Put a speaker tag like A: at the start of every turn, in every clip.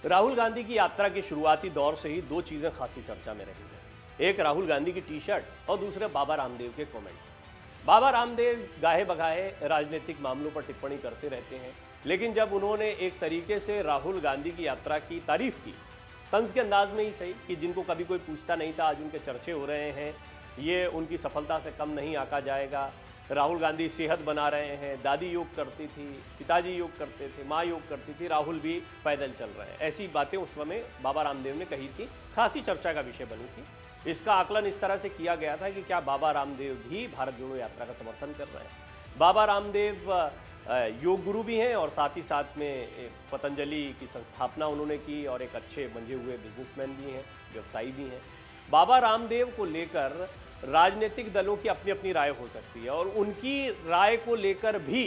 A: राहुल गांधी की यात्रा के शुरुआती दौर से ही दो चीजें खासी चर्चा में रही हैं। एक राहुल गांधी की टी शर्ट और दूसरे बाबा रामदेव के कमेंट। बाबा रामदेव गाहे बगाहे राजनीतिक मामलों पर टिप्पणी करते रहते हैं, लेकिन जब उन्होंने एक तरीके से राहुल गांधी की यात्रा की तारीफ की, तंज के अंदाज में ही सही, कि जिनको कभी कोई पूछता नहीं था आज उनके चर्चे हो रहे हैं, ये उनकी सफलता से कम नहीं आंका जाएगा। राहुल गांधी सेहत बना रहे हैं, दादी योग करती थी, पिताजी योग करते थे, माँ योग करती थी, राहुल भी पैदल चल रहे हैं। ऐसी बातें उस समय बाबा रामदेव ने कही थी, खासी चर्चा का विषय बनी थी। इसका आकलन इस तरह से किया गया था कि क्या बाबा रामदेव भी भारत जोड़ो यात्रा का समर्थन कर रहे हैं। बाबा रामदेव योग गुरु भी हैं और साथ ही साथ में पतंजलि की संस्थापना उन्होंने की और एक अच्छे मंझे हुए बिजनेसमैन भी हैं, व्यवसायी भी हैं। बाबा रामदेव को लेकर राजनीतिक दलों की अपनी अपनी राय हो सकती है और उनकी राय को लेकर भी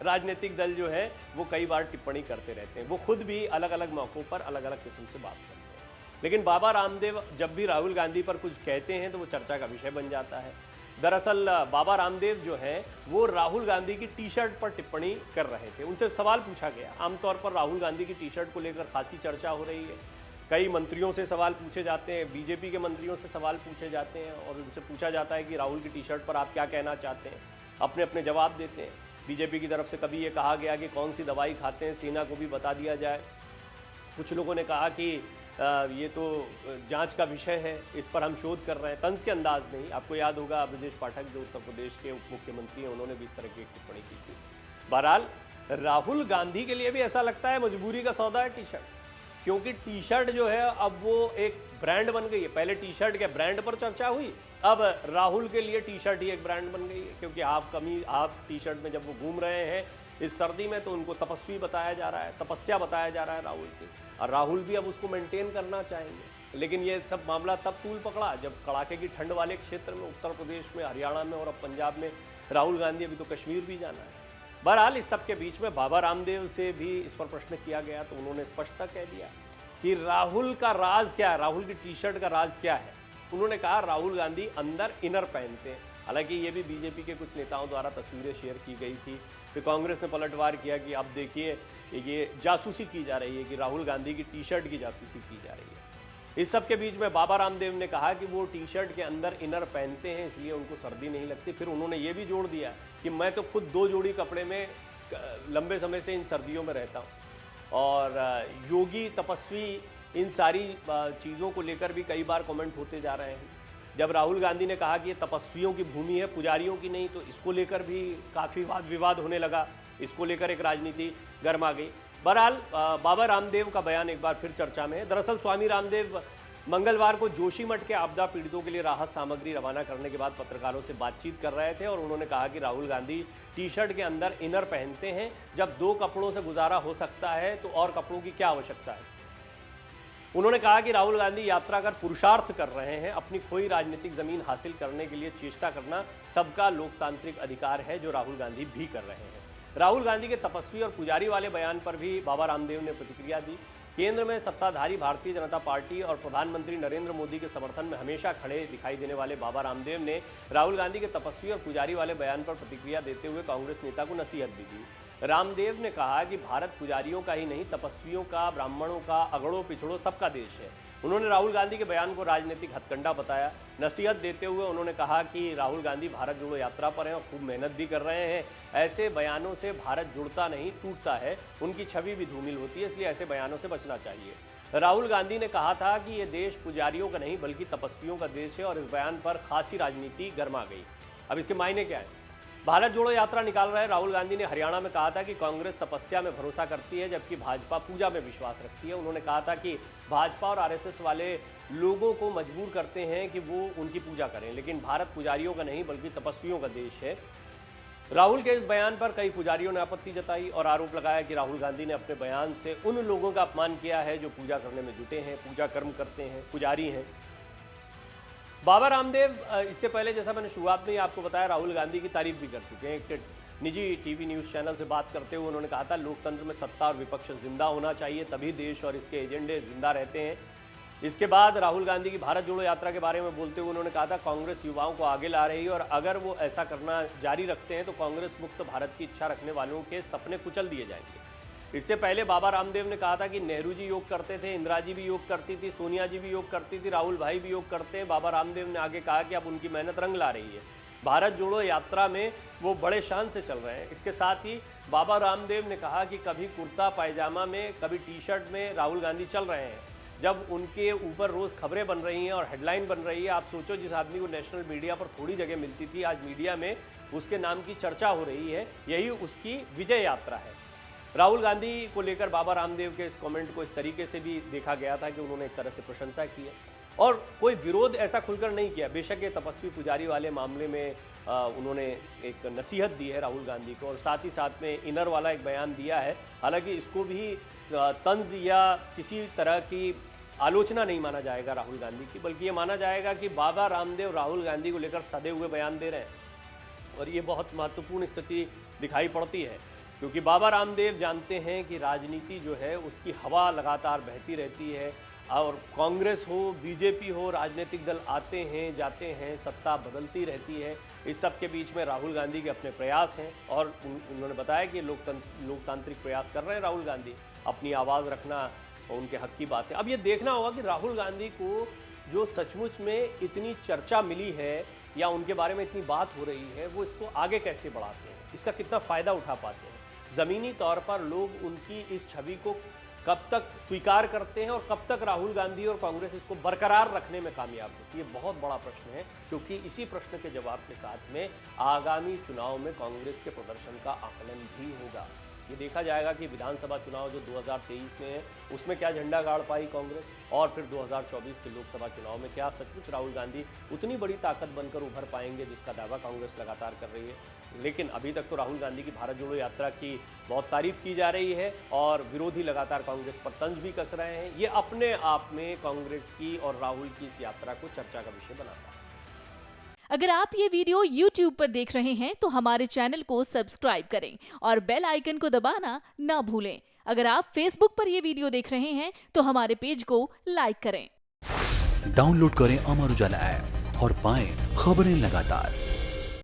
A: राजनीतिक दल जो है वो कई बार टिप्पणी करते रहते हैं। वो खुद भी अलग अलग मौक़ों पर अलग अलग किस्म से बात करते हैं, लेकिन बाबा रामदेव जब भी राहुल गांधी पर कुछ कहते हैं तो वो चर्चा का विषय बन जाता है। दरअसल बाबा रामदेव जो हैं वो राहुल गांधी की टी शर्ट पर टिप्पणी कर रहे थे। उनसे सवाल पूछा गया। आमतौर पर राहुल गांधी की टी शर्ट को लेकर खासी चर्चा हो रही है। कई मंत्रियों से सवाल पूछे जाते हैं, बीजेपी के मंत्रियों से सवाल पूछे जाते हैं और उनसे पूछा जाता है कि राहुल की टी शर्ट पर आप क्या कहना चाहते हैं। अपने अपने जवाब देते हैं। बीजेपी की तरफ से कभी ये कहा गया कि कौन सी दवाई खाते हैं, सेना को भी बता दिया जाए। कुछ लोगों ने कहा कि ये तो जांच का विषय है, इस पर हम शोध कर रहे हैं, तंज के अंदाज में ही। आपको याद होगा ब्रजेश पाठक जो उत्तर प्रदेश के उप मुख्यमंत्री हैं, उन्होंने भी इस तरह की एक टिप्पणी की थी। बहरहाल राहुल गांधी के लिए भी ऐसा लगता है मजबूरी का सौदा है टी शर्ट, क्योंकि टी शर्ट जो है अब वो एक ब्रांड बन गई है। पहले टी शर्ट के ब्रांड पर चर्चा हुई, अब राहुल के लिए टी शर्ट ही एक ब्रांड बन गई है, क्योंकि हाफ टी शर्ट में जब वो घूम रहे हैं इस सर्दी में तो उनको तपस्वी बताया जा रहा है, तपस्या बताया जा रहा है राहुल की, और राहुल भी अब उसको मेंटेन करना चाहेंगे। लेकिन ये सब मामला तब तूल पकड़ा जब कड़ाके की ठंड वाले क्षेत्र में, उत्तर प्रदेश में, हरियाणा में और अब पंजाब में राहुल गांधी अभी तो कश्मीर भी जाना है। बहरहाल इस सब के बीच में बाबा रामदेव से भी इस पर प्रश्न किया गया तो उन्होंने स्पष्टता कह दिया कि राहुल का राज क्या है, राहुल की टी शर्ट का राज क्या है। उन्होंने कहा राहुल गांधी अंदर इनर पहनते हैं। हालांकि ये भी बीजेपी के कुछ नेताओं द्वारा तस्वीरें शेयर की गई थी, फिर कांग्रेस ने पलटवार किया कि अब देखिए ये जासूसी की जा रही है, कि राहुल गांधी की टी शर्ट की जासूसी की जा रही है। इस सब के बीच में बाबा रामदेव ने कहा कि वो टी शर्ट के अंदर इनर पहनते हैं इसलिए उनको सर्दी नहीं लगती। फिर उन्होंने ये भी जोड़ दिया कि मैं तो खुद 2 जोड़ी कपड़े में लंबे समय से इन सर्दियों में रहता हूँ। और योगी, तपस्वी, इन सारी चीज़ों को लेकर भी कई बार कमेंट होते जा रहे हैं। जब राहुल गांधी ने कहा कि ये तपस्वियों की भूमि है, पुजारियों की नहीं, तो इसको लेकर भी काफ़ी वाद विवाद होने लगा। इसको लेकर एक राजनीति गर्मा गई। बहरहाल बाबा रामदेव का बयान एक बार फिर चर्चा में है। दरअसल स्वामी रामदेव मंगलवार को जोशीमठ के आपदा पीड़ितों के लिए राहत सामग्री रवाना करने के बाद पत्रकारों से बातचीत कर रहे थे और उन्होंने कहा कि राहुल गांधी टी शर्ट के अंदर इनर पहनते हैं। जब 2 कपड़ों से गुजारा हो सकता है तो और कपड़ों की क्या आवश्यकता है। उन्होंने कहा कि राहुल गांधी यात्रा कर पुरुषार्थ कर रहे हैं। अपनी खोई राजनीतिक जमीन हासिल करने के लिए चेष्टा करना सबका लोकतांत्रिक अधिकार है, जो राहुल गांधी भी कर रहे हैं। राहुल गांधी के तपस्वी और पुजारी वाले बयान पर भी बाबा रामदेव ने प्रतिक्रिया दी। केंद्र में सत्ताधारी भारतीय जनता पार्टी और प्रधानमंत्री नरेंद्र मोदी के समर्थन में हमेशा खड़े दिखाई देने वाले बाबा रामदेव ने राहुल गांधी के तपस्वी और पुजारी वाले बयान पर प्रतिक्रिया देते हुए कांग्रेस नेता को नसीहत भी दी। रामदेव ने कहा कि भारत पुजारियों का ही नहीं, तपस्वियों का, ब्राह्मणों का, अगड़ों पिछड़ों सबका देश है। उन्होंने राहुल गांधी के बयान को राजनीतिक हथकंडा बताया। नसीहत देते हुए उन्होंने कहा कि राहुल गांधी भारत जोड़ो यात्रा पर हैं और खूब मेहनत भी कर रहे हैं। ऐसे बयानों से भारत जुड़ता नहीं, टूटता है, उनकी छवि भी धूमिल होती है, इसलिए ऐसे बयानों से बचना चाहिए। राहुल गांधी ने कहा था कि ये देश पुजारियों का नहीं बल्कि तपस्वियों का देश है और इस बयान पर खासी राजनीति गर्मा गई। अब इसके मायने क्या है। भारत जोड़ो यात्रा निकाल रहे राहुल गांधी ने हरियाणा में कहा था कि कांग्रेस तपस्या में भरोसा करती है जबकि भाजपा पूजा में विश्वास रखती है। उन्होंने कहा था कि भाजपा और आरएसएस वाले लोगों को मजबूर करते हैं कि वो उनकी पूजा करें, लेकिन भारत पुजारियों का नहीं बल्कि तपस्वियों का देश है। राहुल के इस बयान पर कई पुजारियों ने आपत्ति जताई और आरोप लगाया कि राहुल गांधी ने अपने बयान से उन लोगों का अपमान किया है जो पूजा करने में जुटे हैं, पूजा कर्म करते हैं, पुजारी हैं। बाबा रामदेव इससे पहले, जैसा मैंने शुरुआत में ही आपको बताया, राहुल गांधी की तारीफ भी कर चुके हैं। एक निजी टीवी न्यूज़ चैनल से बात करते हुए उन्होंने कहा था लोकतंत्र में सत्ता और विपक्ष जिंदा होना चाहिए, तभी देश और इसके एजेंडे जिंदा रहते हैं। इसके बाद राहुल गांधी की भारत जोड़ो यात्रा के बारे में बोलते हुए उन्होंने कहा था कांग्रेस युवाओं को आगे ला रही है और अगर वो ऐसा करना जारी रखते हैं तो कांग्रेस मुक्त भारत की इच्छा रखने वालों के सपने कुचल दिए जाएंगे। इससे पहले बाबा रामदेव ने कहा था कि नेहरू जी योग करते थे, इंदिरा जी भी योग करती थी, सोनिया जी भी योग करती थी, राहुल भाई भी योग करते हैं। बाबा रामदेव ने आगे कहा कि अब उनकी मेहनत रंग ला रही है। भारत जोड़ो यात्रा में वो बड़े शान से चल रहे हैं। इसके साथ ही बाबा रामदेव ने कहा कि कभी कुर्ता पायजामा में, कभी टी शर्ट में राहुल गांधी चल रहे हैं। जब उनके ऊपर रोज़ खबरें बन रही हैं और हेडलाइन बन रही है, आप सोचो जिस आदमी को नेशनल मीडिया पर थोड़ी जगह मिलती थी, आज मीडिया में उसके नाम की चर्चा हो रही है। यही उसकी विजय यात्रा है। राहुल गांधी को लेकर बाबा रामदेव के इस कमेंट को इस तरीके से भी देखा गया था कि उन्होंने एक तरह से प्रशंसा की है और कोई विरोध ऐसा खुलकर नहीं किया। बेशक ये तपस्वी पुजारी वाले मामले में उन्होंने एक नसीहत दी है राहुल गांधी को और साथ ही साथ में इनर वाला एक बयान दिया है। हालांकि इसको भी तंज या किसी तरह की आलोचना नहीं माना जाएगा राहुल गांधी की, बल्कि ये माना जाएगा कि बाबा रामदेव राहुल गांधी को लेकर सधे हुए बयान दे रहे हैं और ये बहुत महत्वपूर्ण स्थिति दिखाई पड़ती है क्योंकि बाबा रामदेव जानते हैं कि राजनीति जो है उसकी हवा लगातार बहती रहती है और कांग्रेस हो, बीजेपी हो, राजनीतिक दल आते हैं जाते हैं, सत्ता बदलती रहती है। इस सब के बीच में राहुल गांधी के अपने प्रयास हैं और उन्होंने बताया कि लोकतांत्रिक प्रयास कर रहे हैं राहुल गांधी, अपनी आवाज़ रखना उनके हक की बात है। अब ये देखना होगा कि राहुल गांधी को जो सचमुच में इतनी चर्चा मिली है या उनके बारे में इतनी बात हो रही है, वो इसको आगे कैसे बढ़ाते हैं, इसका कितना फ़ायदा उठा पाते हैं। ज़मीनी तौर पर लोग उनकी इस छवि को कब तक स्वीकार करते हैं और कब तक राहुल गांधी और कांग्रेस इसको बरकरार रखने में कामयाब होती है, ये बहुत बड़ा प्रश्न है क्योंकि इसी प्रश्न के जवाब के साथ में आगामी चुनाव में कांग्रेस के प्रदर्शन का आकलन भी होगा। ये देखा जाएगा कि विधानसभा चुनाव जो 2023 में है उसमें क्या झंडा गाड़ पाई कांग्रेस और फिर 2024 के लोकसभा चुनाव में क्या सचमुच राहुल गांधी उतनी बड़ी ताकत बनकर उभर पाएंगे जिसका दावा कांग्रेस लगातार कर रही है। लेकिन अभी तक तो राहुल गांधी की भारत जोड़ो यात्रा की बहुत तारीफ की जा रही है और विरोधी लगातार कांग्रेस पर तंज भी कस रहे हैं। ये अपने आप में कांग्रेस की और राहुल की इस यात्रा को चर्चा का विषय बनाता है।
B: अगर आप ये वीडियो YouTube पर देख रहे हैं तो हमारे चैनल को सब्सक्राइब करें और बेल आइकन को दबाना ना भूलें। अगर आप Facebook पर ये वीडियो देख रहे हैं तो हमारे पेज को लाइक करें।
C: डाउनलोड करें अमर उजाला ऐप और पाएं खबरें लगातार।